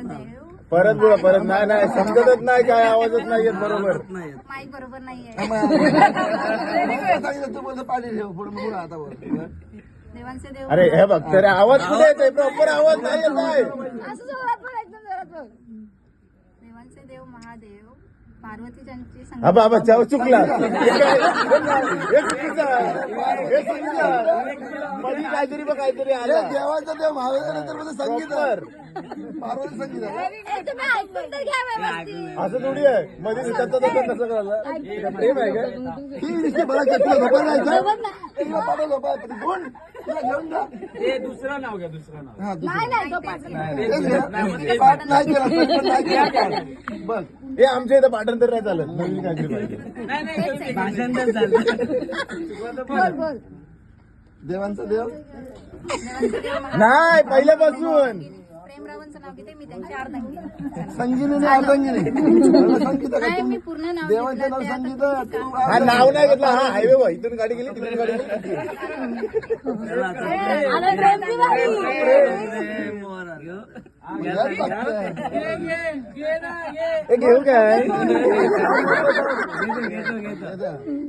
महादेव. परत बोला परत. नाही नाही समजतच नाही काय आवाजच नाही येत बरोबर. माईक बरोबर नाहीये. तू बोलतो पाणी ठेव पुढे मग आता बोल. देवांचे देव. अरे हे बघ तर आवाज कुठे येतोय प्रॉपर आवाज नाही येत आहे. असं जोरात बोल, एकदम जोरात बोल. देवांचे देव महादेव पार्वतीची हा बाबा चाव चुकला. हे चुकीचं. हे चुकीचं. मध्ये काहीतरी बघ काहीतरी आलं. देवाचा देव महादेव नंतर मध्ये संगीत Proper. पार्वती संगीत आहे. तुम्ही ऐकून तर घ्या व्यवस्थित. असं थोडी आहे मध्ये कसं करायला प्रेम आहे का. ही नुसती मला तुला झोपा नाही का? तुला पाठव झोपा. कोण? तुला घेऊन जा. दुसरं नाव घ्या, दुसरं नाव. हा, दुसरं. नाही नाही तो पाच तेच घ्या. पाठ नाही केला, पण नाही केला काय? बघ. हे आमच्या इथं पाठांतर नाही चालत. नवीन काहीतरी पाहिजे. नाही भाषण तर झालं. बोल बोल. देवांचा देव देवांचे देव महादेव. नाही पहिल्यापासून. प्रेमरावांचं नाव घेते मी, त्यांची अर्धांगिनी. संगीने आणि अर्धांगिनी संगीत आहे नाही का मी तू? पूर्ण नाव देवांचं नाव घेतलं, ते संगीत आता आहे. तू हा नाव नाही घेतलं. हा हायवे बघ इथून गाडी गेली तिथून गाडी गेली. अरे प्रेमची बारी. हे घेऊ काय.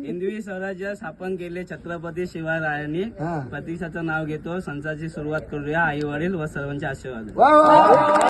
हिंदवी स्वराज्य स्थापन केले छत्रपती शिवरायांनी. हा. प्रतीक्षाचं नाव घेतो. संसाराची सुरुवात करूया. आई वडील व सर्वांचे आशीर्वाद. वा वा